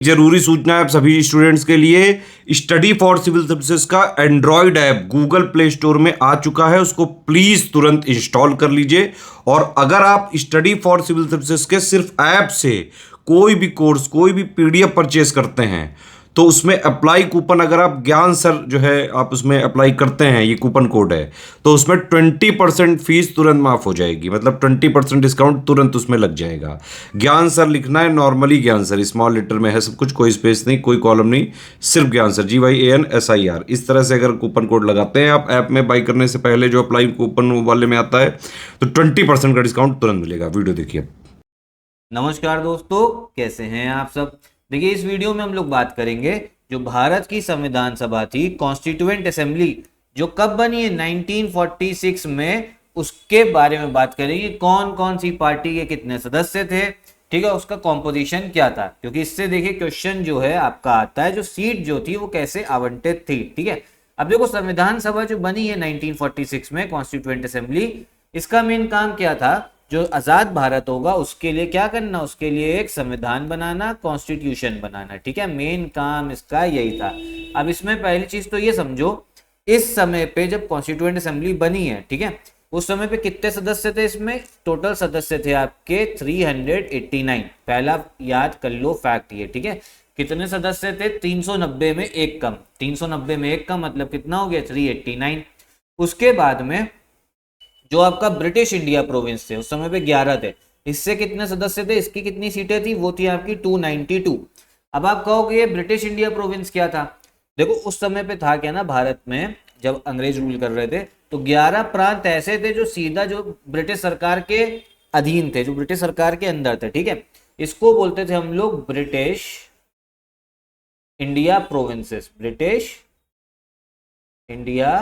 जरूरी सूचना है आप सभी स्टूडेंट्स के लिए, स्टडी फॉर सिविल सर्विसेज का Android app Google play store में आ चुका है, उसको प्लीज तुरंत इंस्टॉल कर लीजिए। और अगर आप स्टडी फॉर सिविल सर्विसेज के सिर्फ ऐप से कोई भी कोर्स, कोई भी पीडीएफ परचेस करते हैं तो उसमें अप्लाई कूपन, अगर आप ज्ञान सर जो है आप उसमें अप्लाई करते हैं, ये कूपन कोड है, तो उसमें 20% फीस तुरंत माफ हो जाएगी, मतलब 20% डिस्काउंट तुरंत उसमें लग जाएगा। ज्ञान सर लिखना है, नॉर्मली ज्ञान सर स्मॉल लेटर में है सब कुछ, कोई स्पेस नहीं, कोई कॉलम नहीं, सिर्फ ज्ञान सर, GYANSIR। इस तरह से अगर कूपन कोड लगाते हैं आप ऐप में बाई करने से पहले, जो अप्लाई कूपन वाले में आता है, तो 20% का डिस्काउंट तुरंत मिलेगा। वीडियो देखिए। नमस्कार दोस्तों, कैसे हैं आप सब। देखिए, इस वीडियो में हम लोग बात करेंगे जो भारत की संविधान सभा थी, कॉन्स्टिट्यूएंट असेंबली, जो कब बनी है 1946 में, उसके बारे में बात करेंगे। कौन कौन सी पार्टी के कितने सदस्य थे, ठीक है, उसका कॉम्पोजिशन क्या था, क्योंकि इससे देखिए क्वेश्चन जो है आपका आता है, जो सीट जो थी वो कैसे आवंटित थी। ठीक है, अब देखो संविधान सभा जो बनी है 1946 में, कॉन्स्टिट्यूएंट असेंबली, इसका मेन काम क्या था, जो आजाद भारत होगा उसके लिए क्या करना, उसके लिए एक संविधान बनाना, कॉन्स्टिट्यूशन बनाना। ठीक है, मेन काम इसका यही था। अब इसमें पहली चीज तो ये समझो, इस समय पे जब कॉन्स्टिट्यूएंट असेंबली बनी है, ठीक है, उस समय पे कितने सदस्य थे, इसमें टोटल सदस्य थे आपके 389। पहला याद कर लो फैक्ट ये, ठीक है, कितने सदस्य थे, 390 में एक कम, 390 में एक कम मतलब कितना हो गया, 389। उसके बाद में जो आपका ब्रिटिश इंडिया प्रोविंस थे उस समय पे 11 थे, इससे कितने सदस्य थे, इसकी कितनी सीटें थी, वो थी आपकी 292। अब आप कहोगे ये ब्रिटिश इंडिया प्रोविंस क्या था, देखो उस समय पे था क्या ना, भारत में जब अंग्रेज रूल कर रहे थे तो 11 प्रांत ऐसे थे जो सीधा जो ब्रिटिश सरकार के अधीन थे, जो ब्रिटिश सरकार के अंदर थे। ठीक है, इसको बोलते थे हम लोग British India provinces, British India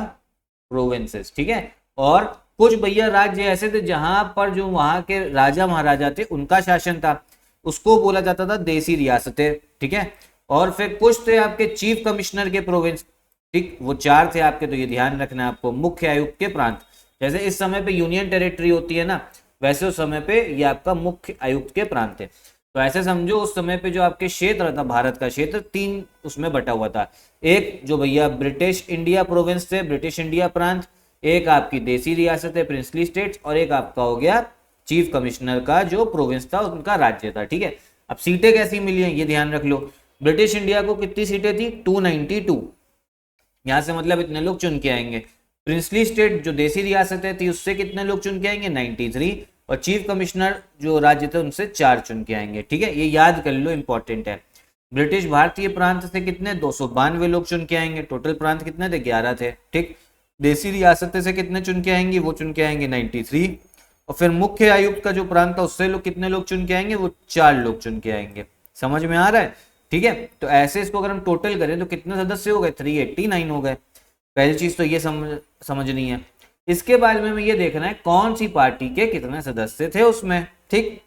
provinces. ठीक है, और कुछ भैया राज्य ऐसे थे जहां पर जो वहां के राजा महाराजा थे उनका शासन था, उसको बोला जाता था देसी रियासतें। ठीक है, और फिर कुछ थे आपके चीफ कमिश्नर के प्रोविंस, ठीक, वो 4 थे आपके, तो ये ध्यान रखना है आपको, मुख्य आयुक्त के प्रांत। जैसे इस समय पे यूनियन टेरिटरी होती है ना, वैसे उस समय पे ये आपका मुख्य आयुक्त के प्रांत थे। तो ऐसे समझो उस समय पे जो आपके क्षेत्र था, भारत का क्षेत्र 3 उसमें बटा हुआ था। एक जो भैया ब्रिटिश इंडिया प्रोविंस थे, ब्रिटिश इंडिया प्रांत, एक आपकी देसी रियासत है प्रिंसली स्टेट्स, और एक आपका हो गया चीफ कमिश्नर का जो प्रोविंस था उनका राज्य था। ठीक है, अब सीटें कैसी मिली हैं ये ध्यान रख लो। ब्रिटिश इंडिया को कितनी सीटें थी, 292, यहां से मतलब इतने लोग चुन के आएंगे। प्रिंसली स्टेट जो देसी रियासतें थी उससे कितने लोग चुन के आएंगे, 93, और चीफ कमिश्नर जो राज्य थे उनसे 4 चुन के आएंगे। ठीक है, ये याद कर लो, इंपॉर्टेंट है। ब्रिटिश भारतीय प्रांत से कितने, 292 लोग चुन के आएंगे, टोटल प्रांत कितने थे, 11 थे। ठीक, देसी रियासतें से कितने चुन के आएंगे, वो चुन के आएंगे 93, और फिर मुख्य आयुक्त का जो प्रांत था उससे लोग कितने लोग चुन के आएंगे, वो 4 लोग चुन के आएंगे। समझ में आ रहा है। ठीक है, तो ऐसे इसको अगर हम टोटल करें तो कितने सदस्य हो गए, 389 हो गए। पहली चीज तो ये समझनी है। इसके बारे में ये देखना है कौन सी पार्टी के कितने सदस्य थे उसमें। ठीक,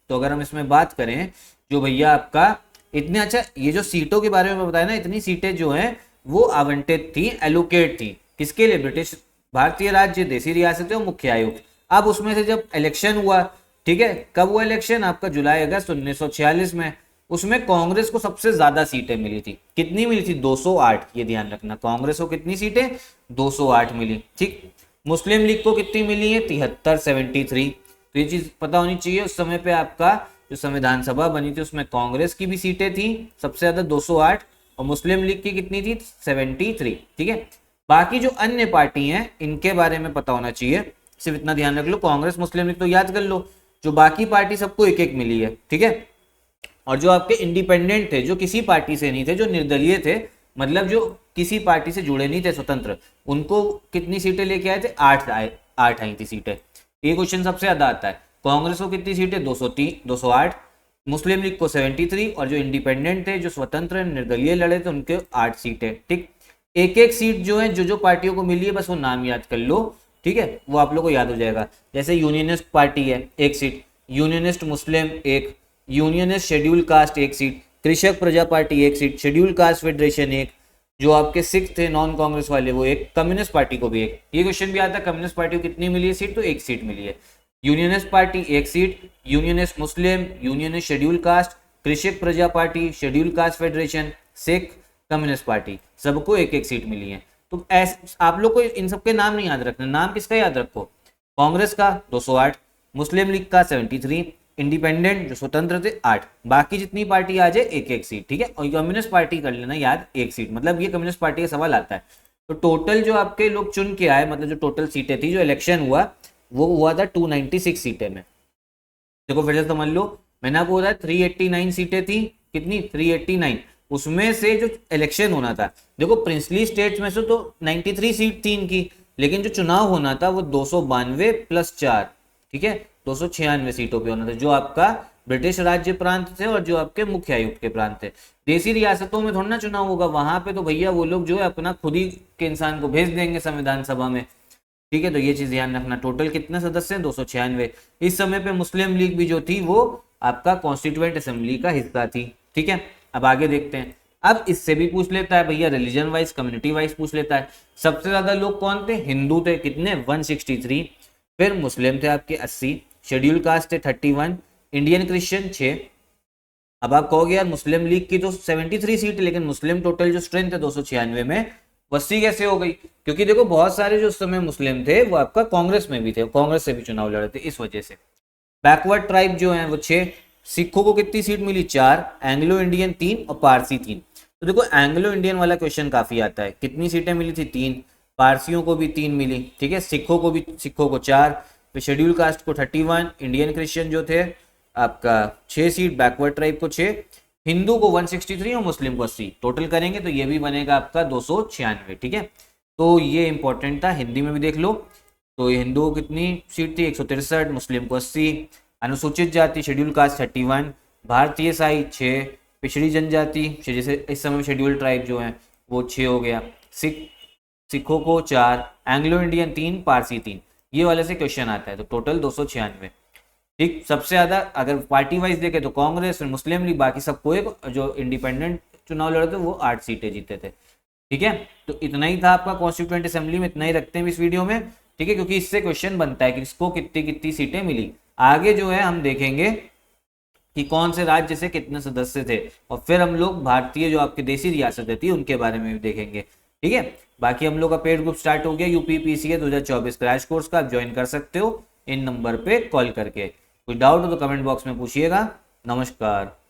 तो अगर हम इसमें बात करें, जो भैया आपका इतने, अच्छा ये जो सीटों के बारे में बताया ना, इतनी सीटें जो हैं वो आवंटित थी, एलोकेट थी, किसके लिए, ब्रिटिश भारतीय राज्य, देसी रियासतें और मुख्य आयुक्त। अब उसमें से जब इलेक्शन हुआ, ठीक है, कब हुआ इलेक्शन, आपका जुलाई अगस्त 1946 में, उसमें कांग्रेस को सबसे ज्यादा सीटें मिली थी। कितनी मिली थी, 208, ये ध्यान रखना, कांग्रेस को कितनी सीटें, 208 मिली। ठीक, मुस्लिम लीग को कितनी मिली है, 73, 73। तो ये चीज पता होनी चाहिए। उस समय पे आपका जो संविधान सभा बनी थी उसमें कांग्रेस की भी सीटें थी सबसे ज्यादा 208, और मुस्लिम लीग की कितनी थी, 73। ठीक है, बाकी जो अन्य पार्टी हैं इनके बारे में पता होना चाहिए, सिर्फ इतना ध्यान रख लो, कांग्रेस मुस्लिम लीग तो याद कर लो, जो बाकी पार्टी सबको एक एक मिली है। ठीक है, और जो आपके इंडिपेंडेंट थे, जो किसी पार्टी से नहीं थे, जो निर्दलीय थे, मतलब जो किसी पार्टी से जुड़े नहीं थे, स्वतंत्र, उनको कितनी सीटें लेके आए थे, 8 आई थी सीटें। ये क्वेश्चन सबसे ज्यादा आता है। कांग्रेस को कितनी सीटें, 208, मुस्लिम लीग को 73, और जो इंडिपेंडेंट थे, जो स्वतंत्र निर्दलीय लड़े थे, उनके 8 सीटें। ठीक, एक एक सीट जो है जो पार्टियों को मिली है, बस वो नाम याद कर लो। ठीक है, वो आप लोग को याद हो जाएगा। जैसे यूनियनिस्ट पार्टी है 1 सीट, यूनियनिस्ट मुस्लिम 1, यूनियनिस्ट शेड्यूल कास्ट 1 सीट, कृषक प्रजा party 1 seat, schedule caste federation 1, जो आपके सिख थे नॉन कांग्रेस वाले वो 1, कम्युनिस्ट पार्टी को भी 1। ये क्वेश्चन भी आता है, कम्युनिस्ट पार्टी को कितनी मिली है सीट, तो 1 सीट मिली है। यूनियनिस्ट पार्टी 1 सीट, यूनियनिस्ट मुस्लिम, यूनियनिस्ट शेड्यूल कास्ट, कृषक प्रजा party, schedule caste federation, Sikh, communist party, सबको एक एक सीट मिली है। तो ऐसे आप लोग को इन सबके नाम नहीं याद रखना, नाम किसका याद रखो, कांग्रेस का 208, मुस्लिम लीग का 73, इंडिपेंडेंट जो स्वतंत्र थे 8, बाकी जितनी पार्टी आ जाए एक एक सीट, ठीक है। और कम्युनिस्ट पार्टी कर लेना याद, एक सीट, मतलब ये कम्युनिस्ट पार्टी का सवाल आता है। तो टोटल जो आपके लोग चुन के आए, मतलब जो टोटल सीटें थी, जो इलेक्शन हुआ वो हुआ था 296 सीटें में। देखो फिर से समझ लो, मैंने आपको बताया 389 सीटें थी, कितनी 389, उसमें से जो इलेक्शन होना था, देखो प्रिंसली स्टेट्स में से तो 93 सीट थी इनकी, लेकिन जो चुनाव होना था वो 292 प्लस 4, ठीक है, 296 सीटों पे होना था, जो आपका ब्रिटिश राज्य प्रांत थे और जो आपके मुख्य आयुक्त के प्रांत थे। देसी रियासतों में थोड़ा ना चुनाव होगा, वहां पे तो भैया वो लोग जो है अपना खुद ही के इंसान को भेज देंगे संविधान सभा में, ठीक है। तो ये चीज ध्यान रखना। टोटल कितने सदस्य हैं, 296। इस समय पे मुस्लिम लीग भी जो थी वो आपका कॉन्स्टिट्यूएंट असेंबली का हिस्सा थी, ठीक है। अब आगे देखते हैं। अब इससे भी पूछ लेता है भैया, रिलीजन वाइज, कम्युनिटी वाइज पूछ लेता है। सबसे ज्यादा लोग कौन थे, हिंदू थे, कितने 163, फिर मुस्लिम थे आपके 80, शेड्यूल कास्ट थे 31, इंडियन क्रिश्चियन 6। अब आप कहोगे यार मुस्लिम लीग की तो 73 सीट, लेकिन मुस्लिम टोटल जो स्ट्रेंथ है 296 में 80 कैसे हो गई, क्योंकि देखो बहुत सारे जो उस समय मुस्लिम थे वो आपका कांग्रेस में भी थे, कांग्रेस से भी चुनाव लड़े थे, इस वजह से। बैकवर्ड ट्राइब जो है वो 6, सिखों को कितनी सीट मिली 4, एंग्लो इंडियन 3 और पारसी 3। तो देखो एंग्लो इंडियन वाला क्वेश्चन काफी आता है, कितनी सीटें मिली थी 3, पारसियों को भी 3 मिली, ठीक है, सिखों को 4, फिर शेड्यूल कास्ट को 31, इंडियन क्रिश्चियन जो थे आपका 6 सीट, बैकवर्ड ट्राइब को 6, हिंदू को 163 और मुस्लिम को 80। टोटल करेंगे तो ये भी बनेगा आपका 296, ठीक है। तो ये इंपॉर्टेंट था, हिंदी में भी देख लो। तो हिंदुओं को कितनी सीट थी 163, मुस्लिम को 80, अनुसूचित जाति शेड्यूल कास्ट 31, भारतीय साई 6, पिछड़ी जनजाति जैसे इस समय शेड्यूल ट्राइब जो है वो 6 हो गया, सिखों को 4, एंग्लो इंडियन 3, पारसी 3, ये वाले से क्वेश्चन आता है। तो टोटल 296, ठीक। सबसे ज्यादा अगर पार्टी वाइज देखे तो कांग्रेस, फिर मुस्लिम लीग, बाकी सबको एक, जो इंडिपेंडेंट चुनाव लड़े थे वो 8 सीटें जीते थे, ठीक है। तो इतना ही था आपका कॉन्स्टिट्यूएंट असेंबली में, इतना ही रखते हैं इस वीडियो में, ठीक है, क्योंकि इससे क्वेश्चन बनता है कि किसको कितनी कितनी सीटें मिली। आगे जो है हम देखेंगे कि कौन से राज्य से कितने सदस्य थे, और फिर हम लोग भारतीय जो आपके देसी रियासतें थी उनके बारे में भी देखेंगे, ठीक है। बाकी हम लोग का पेड ग्रुप स्टार्ट हो गया, यूपी पीसीए 2024 क्रैश कोर्स का, आप ज्वाइन कर सकते हो इन नंबर पे कॉल करके। कोई डाउट हो तो कमेंट बॉक्स में पूछिएगा। नमस्कार।